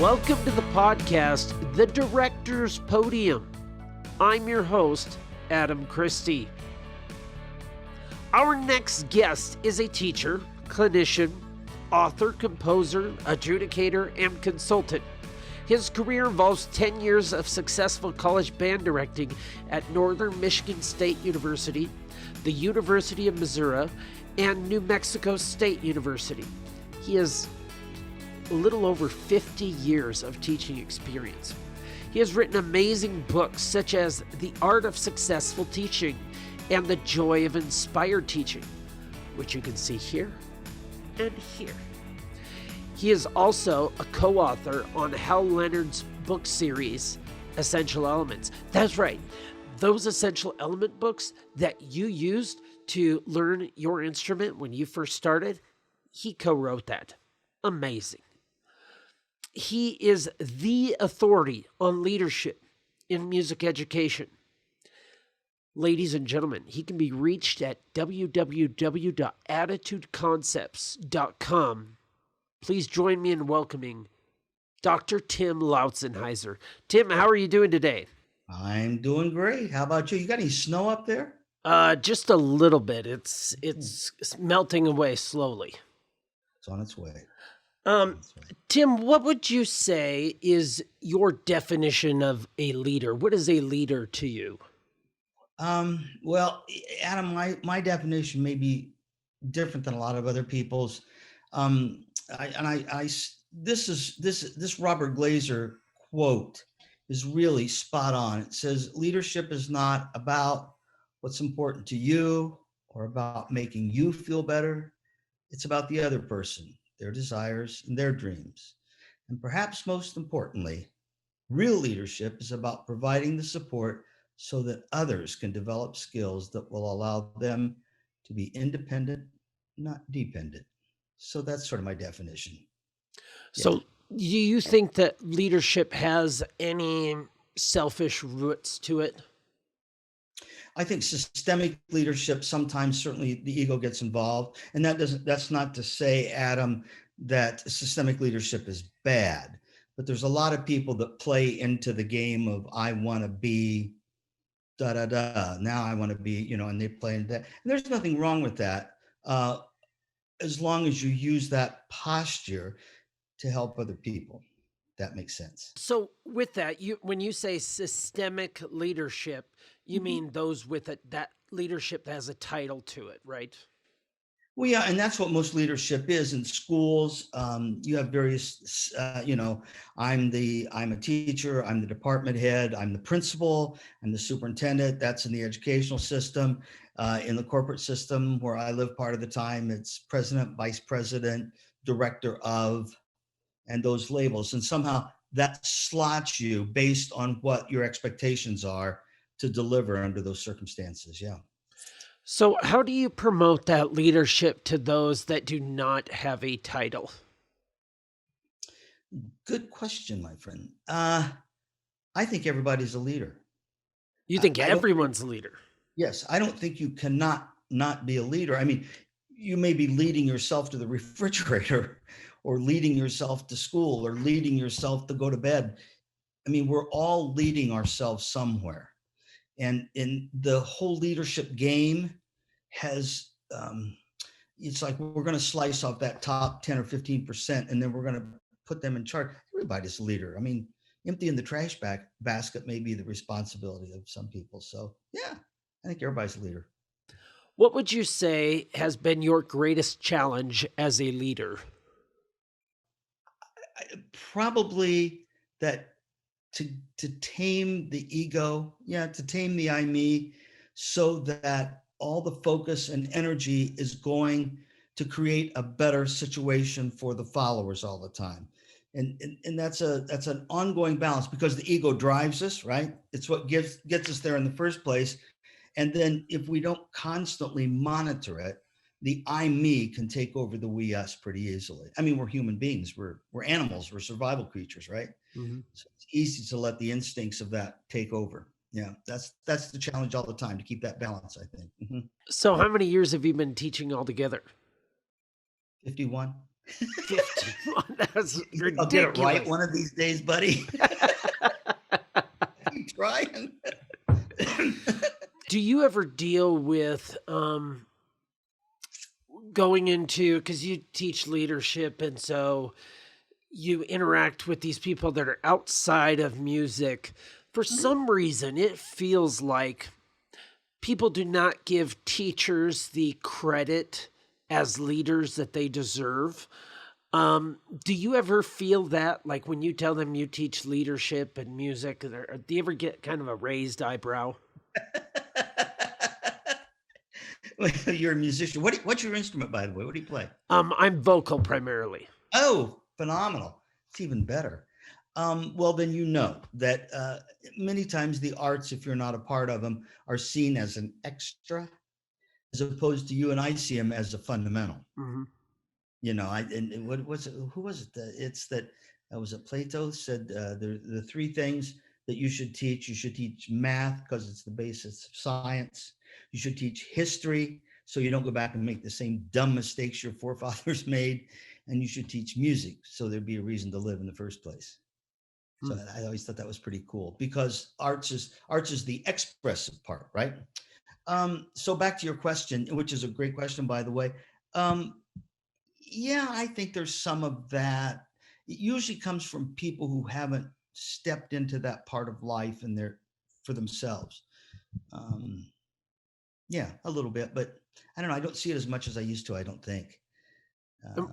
Welcome to the podcast, The Directors Podium. I'm your host, Adam Christie. Our next guest is a teacher, clinician, author, composer, adjudicator, and consultant. His career involves 10 years of successful college band directing at Northern Michigan State University, the University of Missouri, and New Mexico State University. He has a little over 50 years of teaching experience. He has written amazing books such as The Art of Successful Teaching and The Joy of Inspired Teaching, which you can see here and here. He is also a co-author on Hal Leonard's book series, Essential Elements. That's right, those essential element books that you used to learn your instrument when you first started, he co-wrote that. Amazing. He is the authority on leadership in music education. Ladies and gentlemen, he can be reached at www.attitudeconcepts.com. Please join me in welcoming Dr. Tim Lautzenheiser. Tim, how are you doing today? I'm doing great. How about you? You got any snow up there? Just a little bit. It's melting away slowly. It's on its way. Tim, what would you say is your definition of a leader? What is a leader to you? Well, Adam, my definition may be different than a lot of other people's. This Robert Glazer quote is really spot on. It says, leadership is not about what's important to you or about making you feel better. It's about the other person, their desires and their dreams. And perhaps most importantly, real leadership is about providing the support so that others can develop skills that will allow them to be independent, not dependent. So that's sort of my definition. So do you think that leadership has any selfish roots to it? I think systemic leadership, sometimes certainly the ego gets involved. And that's not to say, Adam, that systemic leadership is bad, but there's a lot of people that play into the game of, I want to be da, da, da. Now I want to be, and they play into that. And there's nothing wrong with that. As long as you use that posture to help other people. That makes sense. So with that, when you say systemic leadership, you mean those with that leadership that has a title to it, right? Well, yeah, and that's what most leadership is in schools. You have various, I'm a teacher, I'm the department head, I'm the principal, I'm the superintendent. That's in the educational system. In the corporate system where I live part of the time, it's president, vice president, director of, and those labels. And somehow that slots you based on what your expectations are to deliver under those circumstances. Yeah. So how do you promote that leadership to those that do not have a title? Good question, my friend. I think everybody's a leader. You think everyone's a leader? Yes. I don't think you cannot not be a leader. I mean, you may be leading yourself to the refrigerator or leading yourself to school or leading yourself to go to bed. I mean, we're all leading ourselves somewhere. And in the whole leadership game has, it's like we're going to slice off that top 10 or 15%, and then we're going to put them in charge. Everybody's a leader. I mean, emptying the trash basket may be the responsibility of some people. So yeah, I think everybody's a leader. What would you say has been your greatest challenge as a leader? Probably that to tame the ego, to tame the I, me, so that all the focus and energy is going to create a better situation for the followers all the time. And that's an ongoing balance because the ego drives us, right? It's what gets us there in the first place. And then if we don't constantly monitor it, the I, me can take over the we, us pretty easily. I mean, we're human beings, we're animals, we're survival creatures, right? Mm-hmm. So it's easy to let the instincts of that take over. Yeah, that's the challenge all the time, to keep that balance, I think. Mm-hmm. So how many years have you been teaching altogether? 51. 15. That's You think I'll get it right ridiculous. one of these days, buddy? Keep trying. Do you ever deal with going into, because you teach leadership, and so you interact with these people that are outside of music? For some reason, it feels like people do not give teachers the credit as leaders that they deserve. Do you ever feel that, like when you tell them you teach leadership and music, do you ever get kind of a raised eyebrow? You're a musician. What's your instrument, by the way? What do you play? I'm vocal primarily. Oh, phenomenal. It's even better. Well, then you know that many times the arts, if you're not a part of them, are seen as an extra, as opposed to you and I see them as a fundamental. Mm-hmm. You know, and what was it? Who was it? It's that was it Plato said the three things that you should teach. You should teach math because it's the basis of science. You should teach history so you don't go back and make the same dumb mistakes your forefathers made. And you should teach music so there'd be a reason to live in the first place. So I always thought that was pretty cool because arts is the expressive part, right? So back to your question, which is a great question, by the way. Yeah, I think there's some of that. It usually comes from people who haven't stepped into that part of life and they're for themselves. Um, yeah, a little bit, but I don't know. I don't see it as much as I used to. I don't think.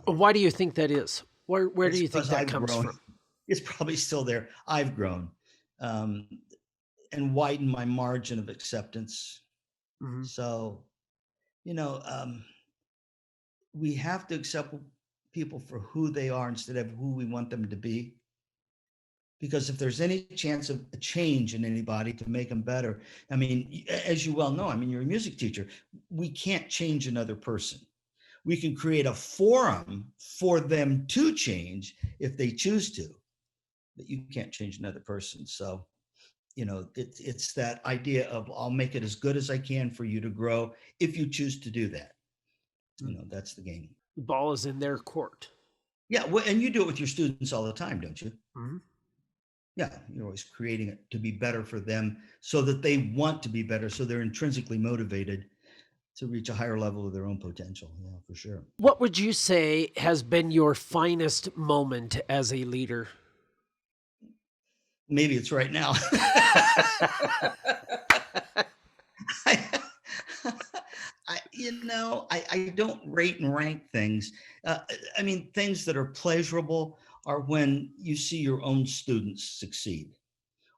Why do you think that is? Where do It's you think because that I've comes grown. from? It's probably still there. I've grown um, and widened my margin of acceptance. Mm-hmm. So, you know, we have to accept people for who they are instead of who we want them to be. Because if there's any chance of a change in anybody to make them better, I mean, as you well know, I mean, you're a music teacher. We can't change another person. We can create a forum for them to change if they choose to, but you can't change another person. So, you know, it's that idea of I'll make it as good as I can for you to grow if you choose to do that. You know, that's the game. Ball is in their court. Yeah, well, and you do it with your students all the time, don't you? Mm-hmm. Yeah, you're always creating it to be better for them so that they want to be better, so they're intrinsically motivated to reach a higher level of their own potential. Yeah, for sure. What would you say has been your finest moment as a leader? Maybe it's right now. I, I don't rate and rank things. I mean, things that are pleasurable are when you see your own students succeed,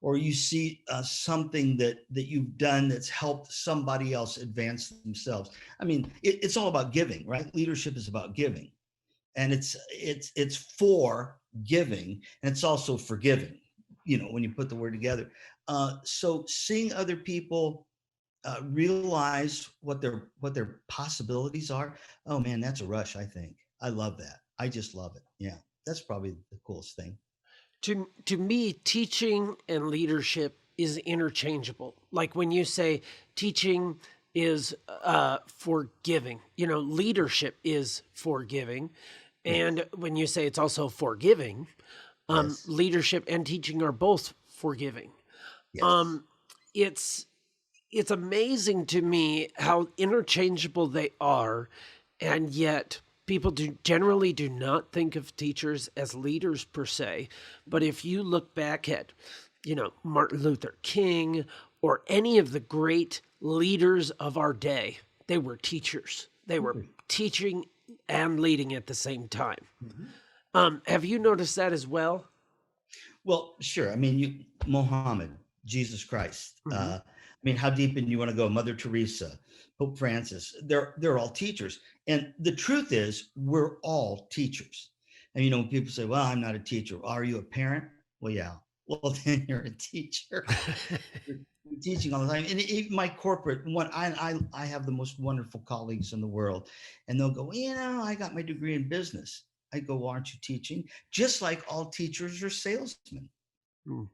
or you see something that you've done that's helped somebody else advance themselves. I mean, it's all about giving, right? Leadership is about giving, and it's for giving, and it's also forgiving. You know, when you put the word together. So seeing other people realize what their possibilities are. Oh man, that's a rush. I think I love that. I just love it. Yeah, that's probably the coolest thing. To me, teaching and leadership is interchangeable. Like when you say teaching is forgiving, leadership is forgiving. Yes. And when you say it's also forgiving, Yes. leadership and teaching are both forgiving. Yes. It's it's amazing to me how interchangeable they are, and yet people generally do not think of teachers as leaders per se. But if you look back at, Martin Luther King or any of the great leaders of our day, they were teachers. They were teaching and leading at the same time. Mhm. Have you noticed that as well? Well, sure. I mean, Mohammed, Jesus Christ. Mm-hmm. I mean, how deep in you want to go? Mother Teresa, Pope Francis. They're all teachers, and the truth is, we're all teachers. And when people say, "Well, I'm not a teacher," are you a parent? Well, yeah. Well, then you're a teacher. You're teaching all the time. And even my corporate one, I have the most wonderful colleagues in the world, and they'll go, well, I got my degree in business. I go, well, aren't you teaching? Just like all teachers are salesmen. Mm.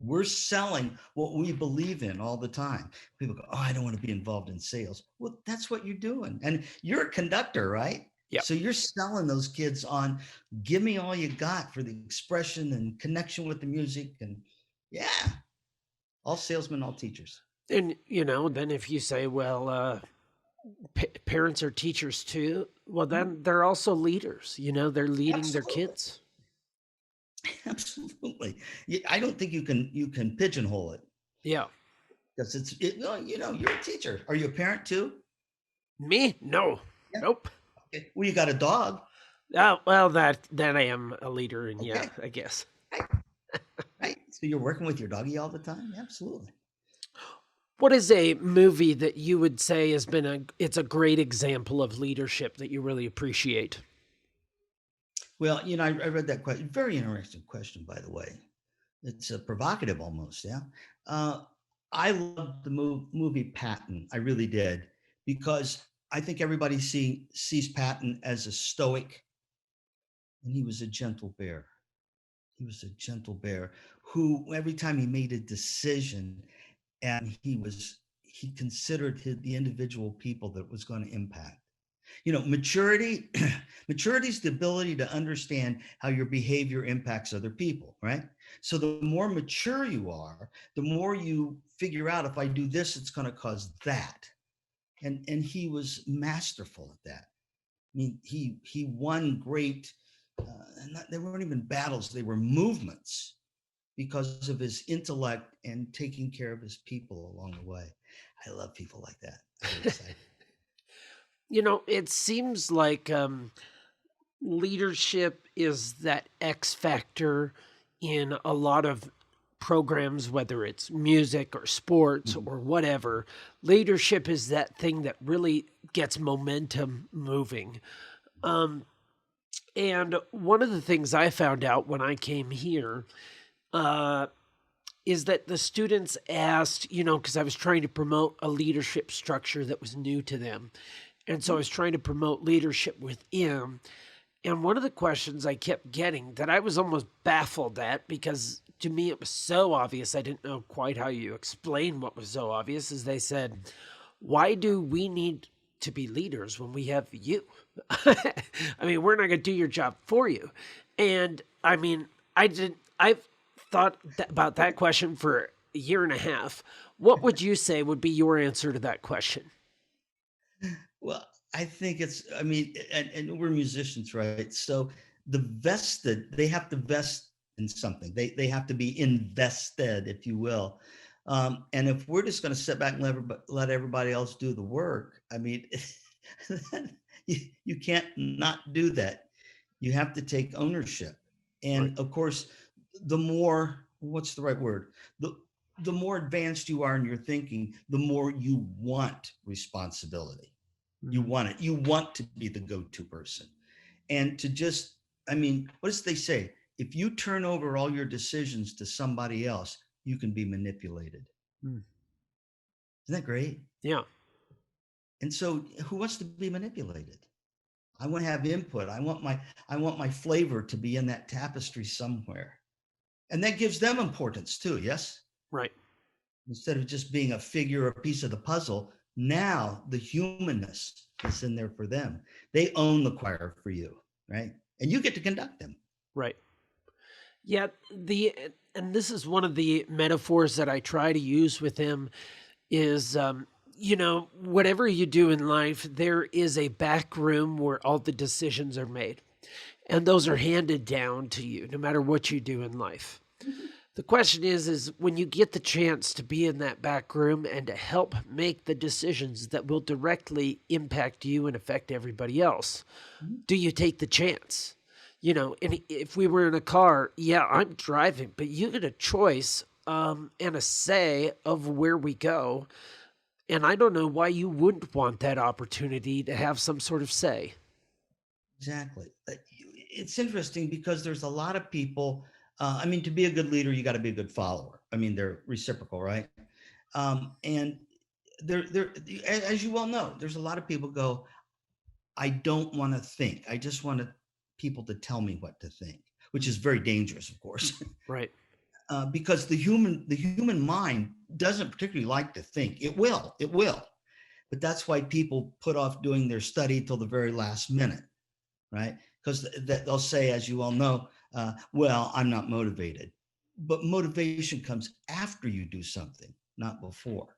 We're selling what we believe in all the time. People go, oh, I don't want to be involved in sales. Well, that's what you're doing. And you're a conductor, right? Yeah. So you're selling those kids on, give me all you got for the expression and connection with the music. And yeah, all salesmen, all teachers. And, then if you say, well, parents are teachers too, well, then they're also leaders, they're leading their Absolutely. kids. Absolutely. I don't think you can pigeonhole it Yeah. because you're a teacher. Are you a parent too? Me? No. Yeah. Nope. Okay. Well, you got a dog. Well, then I am a leader, and yeah, Okay. I guess. Right. Right. So you're working with your doggy all the time? Absolutely. What is a movie that you would say it's a great example of leadership that you really appreciate? Well, I read that question. Very interesting question, by the way. It's provocative almost. Yeah. Uh, I loved the movie Patton. I really did, because I think everybody sees Patton as a stoic, and he was a gentle bear. He was a gentle bear who, every time he made a decision, and he considered the individual people that it was going to impact. Maturity, maturity is the ability to understand how your behavior impacts other people, right? So the more mature you are, the more you figure out, if I do this, it's going to cause that. And he was masterful at that. I mean, he won great, they weren't even battles, they were movements, because of his intellect and taking care of his people along the way. I love people like that. Very excited. It seems like leadership is that X factor in a lot of programs, whether it's music or sports or whatever. Leadership is that thing that really gets momentum moving. And one of the things I found out when I came here is that the students asked, because I was trying to promote a leadership structure that was new to them. And so I was trying to promote leadership within. And one of the questions I kept getting that I was almost baffled at, because to me it was so obvious, I didn't know quite how you explain what was so obvious, is they said, why do we need to be leaders when we have you? I mean, we're not going to do your job for you. And I mean, I've thought about that question for a year and a half. What would you say would be your answer to that question? Well, I think I mean, and we're musicians, right? So they have to vest in something. They have to be invested, if you will. And if we're just going to sit back and let everybody else do the work, I mean, you can't not do that. You have to take ownership. Right. And of course, what's the right word? The more advanced you are in your thinking, the more you want responsibility. You want it. You want to be the go-to person. And I mean, what does they say? If you turn over all your decisions to somebody else, you can be manipulated. Isn't that great? Yeah. And so who wants to be manipulated? I want to have input. I want my flavor to be in that tapestry somewhere. And that gives them importance too, yes? Right. Instead of just being a figure, a piece of the puzzle, now the humanness is in there for them. They own the choir for you, right? And you get to conduct them. Right. Yeah, and this is one of the metaphors that I try to use with him is whatever you do in life, there is a back room where all the decisions are made. And those are handed down to you no matter what you do in life. The question is when you get the chance to be in that back room and to help make the decisions that will directly impact you and affect everybody else, do you take the chance? And if we were in a car, yeah, I'm driving, but you get a choice and a say of where we go. And I don't know why you wouldn't want that opportunity to have some sort of say. Exactly. It's interesting because there's a lot of people. I mean, to be a good leader, you got to be a good follower. I mean, they're reciprocal, right? And there, as you well know, there's a lot of people go, I don't want to think. I just want people to tell me what to think, which is very dangerous, of course. Right. Because the human mind doesn't particularly like to think. It will, but that's why people put off doing their study till the very last minute. right? Because they'll say, as you all know, well, I'm not motivated. But motivation comes after you do something, not before.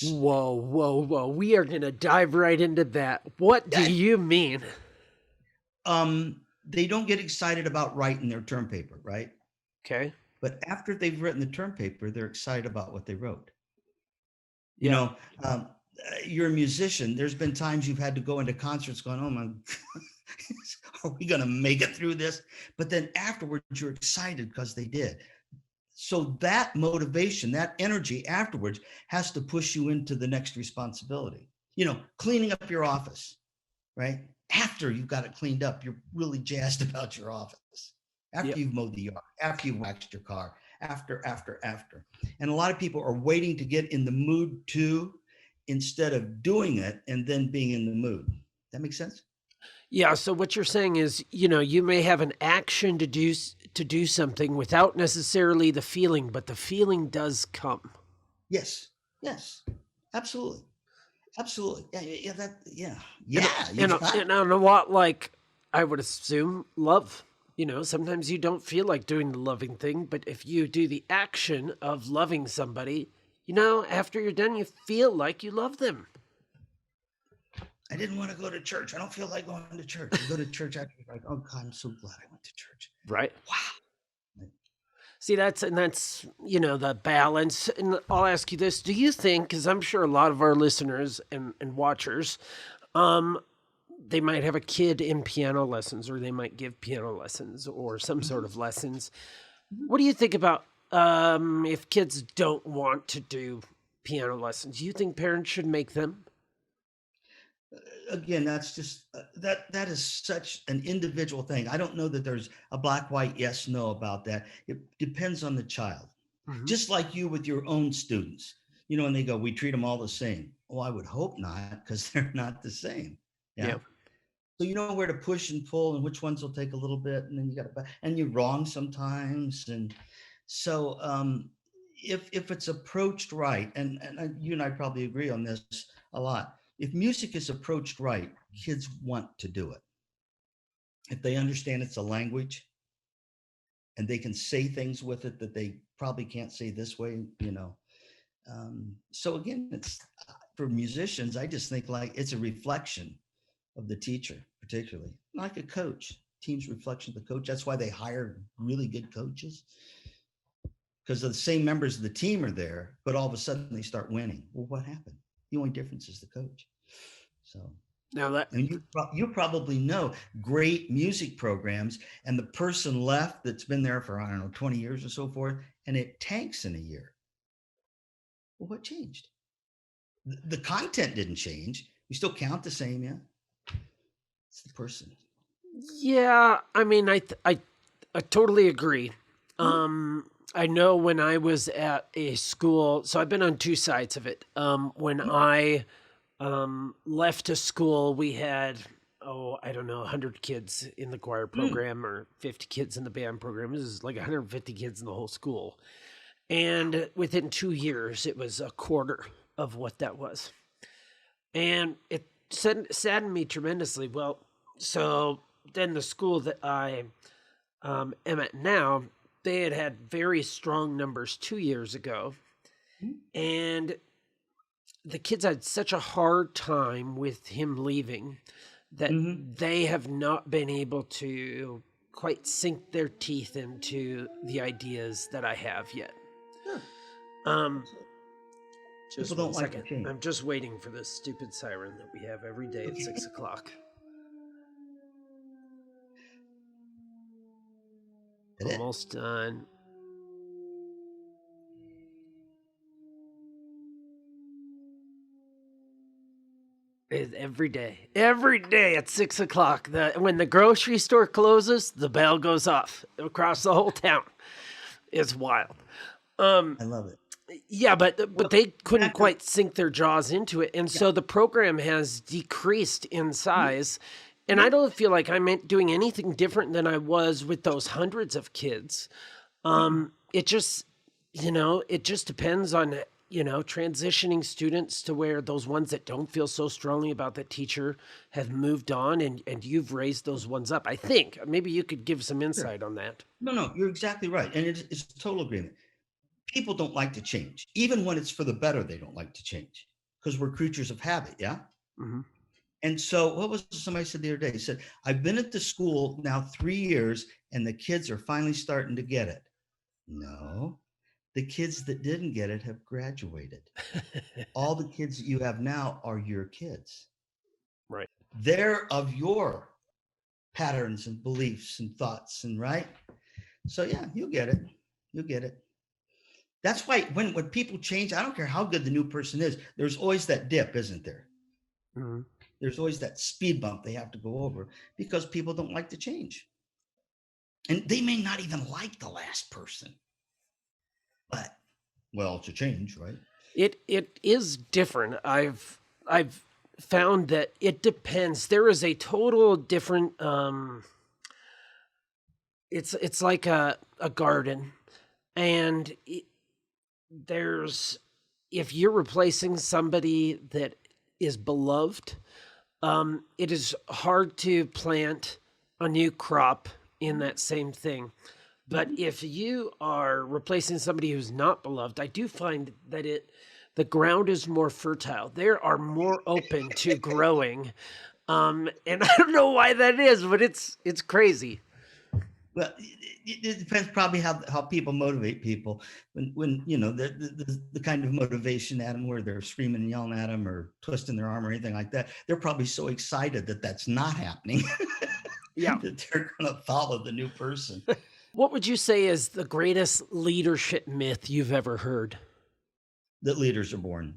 Whoa, whoa, whoa. We are going to dive right into that. What do you mean? They don't get excited about writing their term paper, right? Okay. But after they've written the term paper, they're excited about what they wrote. You Yeah. know, you're a musician. There's been times you've had to go into concerts going, oh my, are we going to make it through this? But then afterwards, you're excited because they did. So that motivation, that energy afterwards has to push you into the next responsibility. You know, cleaning up your office, right? After you've got it cleaned up, you're really jazzed about your office. After you've mowed the yard, after you've waxed your car, after. And a lot of people are waiting to get in the mood too, instead of doing it and then being in the mood. That makes sense? Yeah. So what you're saying is, you may have an action to do something without necessarily the feeling, but the feeling does come. Yes. Absolutely. Yeah. And on a lot, like I would assume, love. Sometimes you don't feel like doing the loving thing, but if you do the action of loving somebody, after you're done, you feel like you love them. I didn't want to go to church. I don't feel like going to church. You go to church after you're like, oh God, I'm so glad I went to church. Right. Wow. See, that's the balance. And I'll ask you this. Do you think, because I'm sure a lot of our listeners and watchers, they might have a kid in piano lessons, or they might give piano lessons or some sort of lessons. What do you think about if kids don't want to do piano lessons? Do you think parents should make them? Again, that's just that is such an individual thing. I don't know that there's a black, white, yes, no about that. It depends on the child. Mm-hmm. Just like you with your own students, and they go, we treat them all the same. Well, I would hope not, because they're not the same. Yeah. So you know where to push and pull, and which ones will take a little bit, and then you got to, and you're wrong sometimes. And so if it's approached right, and you and I probably agree on this a lot. If music is approached right, kids want to do it. If they understand it's a language and they can say things with it that they probably can't say this way, So again, it's for musicians, I just think like it's a reflection of the teacher, particularly like a coach. Team's reflection of the coach. That's why they hire really good coaches, because the same members of the team are there, but all of a sudden they start winning. Well, what happened? The only difference is the coach. So now and you probably know great music programs, and the person left that's been there for, 20 years or so forth, and it tanks in a year. Well, what changed? The content didn't change. We still count the same, yeah? It's the person. Yeah, I mean, I totally agree. I know when I was at a school, so I've been on two sides of it. When I left a school, we had, 100 kids in the choir program or 50 kids in the band program. It was like 150 kids in the whole school. And within 2 years, it was a quarter of what that was. And it saddened me tremendously. Well, so then the school that I am at now, they had very strong numbers 2 years ago. And the kids had such a hard time with him leaving that they have not been able to quite sink their teeth into the ideas that I have yet. Just one second. I'm just waiting for this stupid siren that we have every day at 6 o'clock. Almost done. Every day at 6 o'clock. When the grocery store closes, the bell goes off across the whole town. It's wild. I love it. Yeah, but they couldn't quite sink their jaws into it. And so the program has decreased in size. And I don't feel like I'm doing anything different than I was with those hundreds of kids. It just depends on transitioning students to where those ones that don't feel so strongly about the teacher have moved on and you've raised those ones up. I think maybe you could give some Sure. insight on that. No, you're exactly right. And it's total agreement. People don't like to change. Even when it's for the better, they don't like to change because we're creatures of habit. Yeah. Hmm. And so what was somebody said the other day? He said, I've been at the school now 3 years and the kids are finally starting to get it. No, the kids that didn't get it have graduated. All the kids that you have now are your kids. Right. They're of your patterns and beliefs and thoughts and right. So yeah, you'll get it. You'll get it. That's why when people change, I don't care how good the new person is, there's always that dip, isn't there? Hmm. There's always that speed bump they have to go over because people don't like to change. And they may not even like the last person. But well, it's a change, right? It is different. I've found that it depends. There is a total different it's like a garden, and there's if you're replacing somebody that is beloved, it is hard to plant a new crop in that same thing. But if you are replacing somebody who's not beloved, I do find that the ground is more fertile. They are more open to growing. And I don't know why that is, but it's crazy. Well, it depends probably how people motivate people. When the kind of motivation at them where they're screaming and yelling at them or twisting their arm or anything like that, they're probably so excited that that's not happening. Yeah. That they're going to follow the new person. What would you say is the greatest leadership myth you've ever heard? That leaders are born.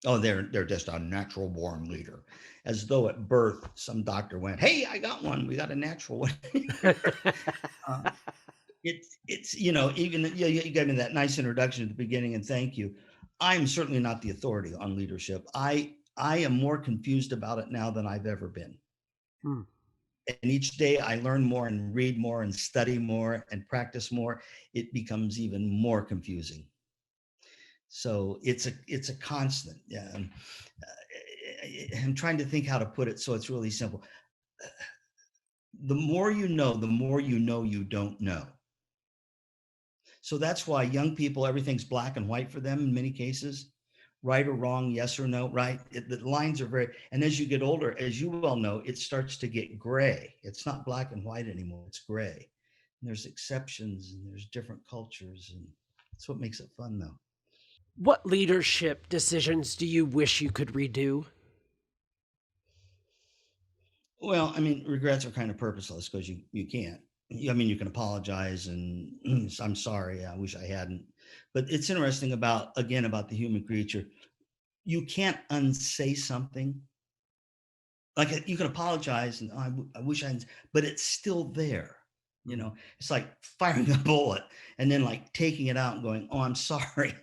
Oh, they're just a natural born leader, as though at birth some doctor went, "Hey, I got one. We got a natural one." It's even you gave me that nice introduction at the beginning, and thank you. I'm certainly not the authority on leadership. I am more confused about it now than I've ever been. Hmm. And each day I learn more and read more and study more and practice more. It becomes even more confusing. So it's a constant. Yeah. I'm trying to think how to put it so it's really simple. The more you know you don't know. So that's why young people, everything's black and white for them in many cases, right or wrong, yes or no, right? The lines are and as you get older, as you well know, it starts to get gray. It's not black and white anymore, it's gray. And there's exceptions and there's different cultures, and that's what makes it fun though. What leadership decisions do you wish you could redo? Well, I mean, regrets are kind of purposeless because you can't. I mean, you can apologize and I'm sorry, I wish I hadn't. But it's interesting about the human creature. You can't unsay something. Like you can apologize and oh, I wish I hadn't, but it's still there. It's like firing a bullet and then like taking it out and going, "Oh, I'm sorry."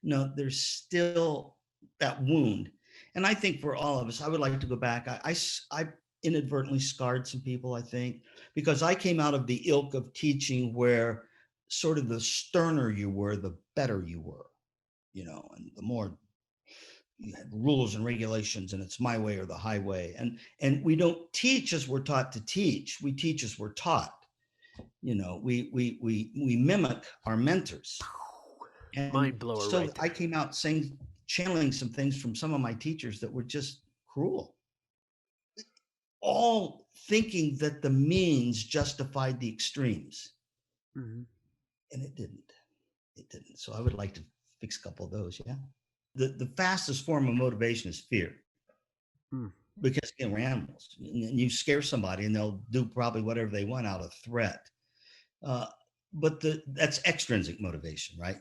No, there's still that wound. And I think for all of us, I would like to go back. I inadvertently scarred some people, I think, because I came out of the ilk of teaching where sort of the sterner you were, the better you were, and the more you had rules and regulations and it's my way or the highway. And we don't teach as we're taught to teach. We teach as we're taught. We mimic our mentors. Mind And blower so right I there. came out channeling some things from some of my teachers that were just cruel, all thinking that the means justified the extremes. Mm-hmm. And it didn't. So I would like to fix a couple of those. Yeah. The fastest form of motivation is fear. Mm. Because again, we're animals. And you scare somebody and they'll do probably whatever they want out of threat. Uh, but that's extrinsic motivation, right?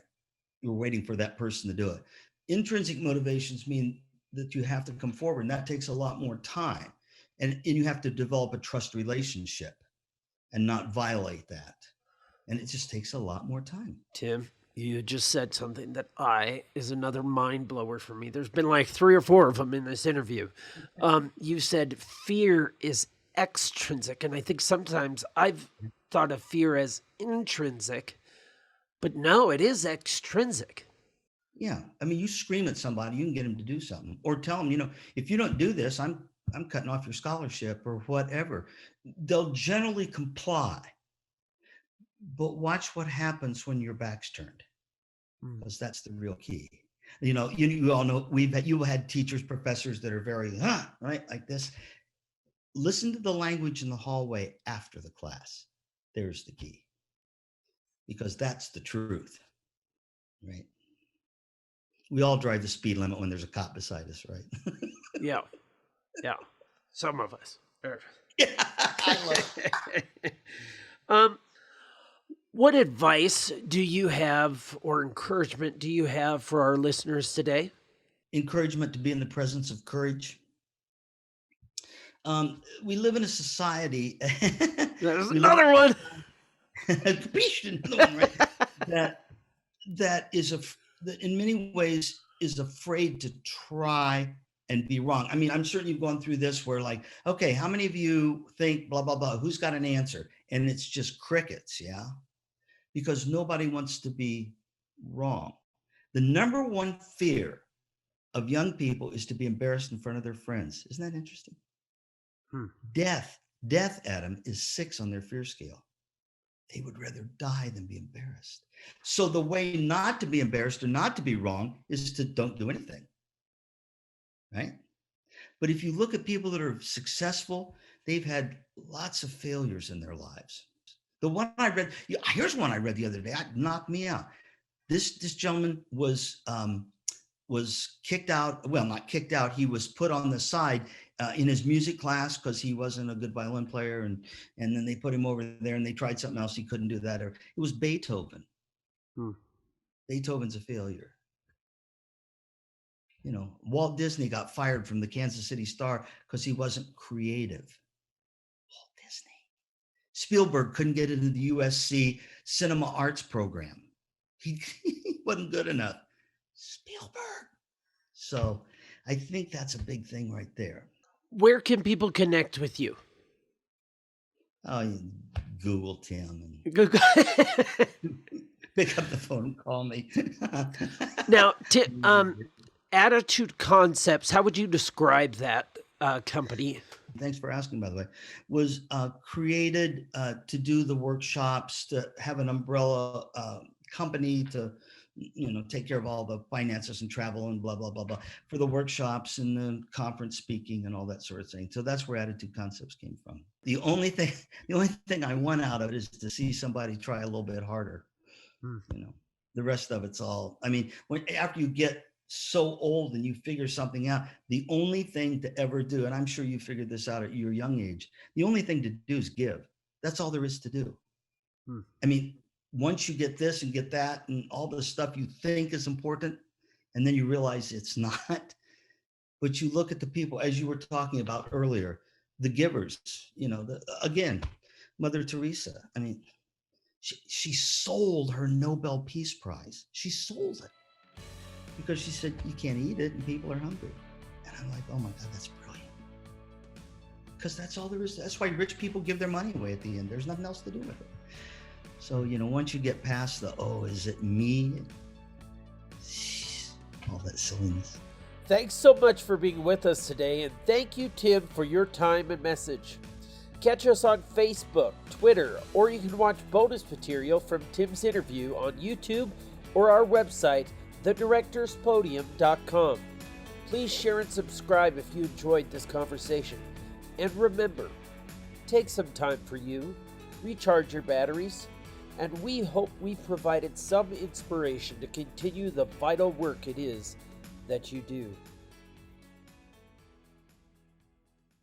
You're waiting for that person to do it. Intrinsic motivations mean that you have to come forward, and that takes a lot more time. And you have to develop a trust relationship and not violate that. And it just takes a lot more time. Tim, you just said something that is another mind blower for me. There's been like 3 or 4 of them in this interview. You said fear is extrinsic, and I think sometimes I've thought of fear as intrinsic, but no, it is extrinsic. Yeah. I mean, you scream at somebody, you can get them to do something, or tell them, if you don't do this, I'm cutting off your scholarship or whatever. They'll generally comply, but watch what happens when your back's turned, because that's the real key. You all know you had teachers, professors that are very, right, like this. Listen to the language in the hallway after the class. There's the key, because that's the truth, right? We all drive the speed limit when there's a cop beside us, right? Yeah. Yeah. Some of us. Yeah, I love it. What advice do you have or encouragement do you have for our listeners today? Encouragement to be in the presence of courage. We live in a society. There's we live another one. another one, right? That in many ways is afraid to try and be wrong. I mean, I'm certain you've gone through this where, like, okay, how many of you think blah, blah, blah? Who's got an answer? And it's just crickets, yeah? Because nobody wants to be wrong. The number one fear of young people is to be embarrassed in front of their friends. Isn't that interesting? Death, Adam, is 6 on their fear scale. They would rather die than be embarrassed. So the way not to be embarrassed or not to be wrong is to don't do anything, right? But if you look at people that are successful, they've had lots of failures in their lives. The one I read, here's one I read the other day. It knocked me out. This gentleman was kicked out. Well, not kicked out. He was put on the side in his music class because he wasn't a good violin player, and then they put him over there and they tried something else. He couldn't do that. Or it was Beethoven. Beethoven's a failure. Walt Disney got fired from the Kansas City Star because he wasn't creative. Walt Disney. Spielberg couldn't get into the USC Cinema Arts program. He wasn't good enough. Spielberg. So I think that's a big thing right there. Where can people connect with you? Oh, you Google Tim and Google. pick up the phone and call me. Now, Attitude Concepts, how would you describe that company? Thanks for asking, by the way. Was created to do the workshops, to have an umbrella company to take care of all the finances and travel and blah, blah, blah, blah, for the workshops and the conference speaking and all that sort of thing. So that's where Attitude Concepts came from. The only thing I want out of it is to see somebody try a little bit harder. The rest of it's all, I mean, after you get so old and you figure something out, the only thing to ever do, and I'm sure you figured this out at your young age, the only thing to do is give. That's all there is to do. I mean, once you get this and get that and all the stuff you think is important, and then you realize it's not, but you look at the people, as you were talking about earlier, the givers, again, Mother Teresa. I mean, she sold her Nobel Peace Prize. She sold it because she said, you can't eat it and people are hungry. And I'm like, oh my God, that's brilliant. Because that's all there is. That's why rich people give their money away at the end. There's nothing else to do with it. So, once you get past the, is it me? All that silliness. Thanks so much for being with us today, and thank you, Tim, for your time and message. Catch us on Facebook, Twitter, or you can watch bonus material from Tim's interview on YouTube or our website, thedirectorspodium.com. Please share and subscribe if you enjoyed this conversation. And remember, take some time for you, recharge your batteries, and we hope we've provided some inspiration to continue the vital work it is that you do.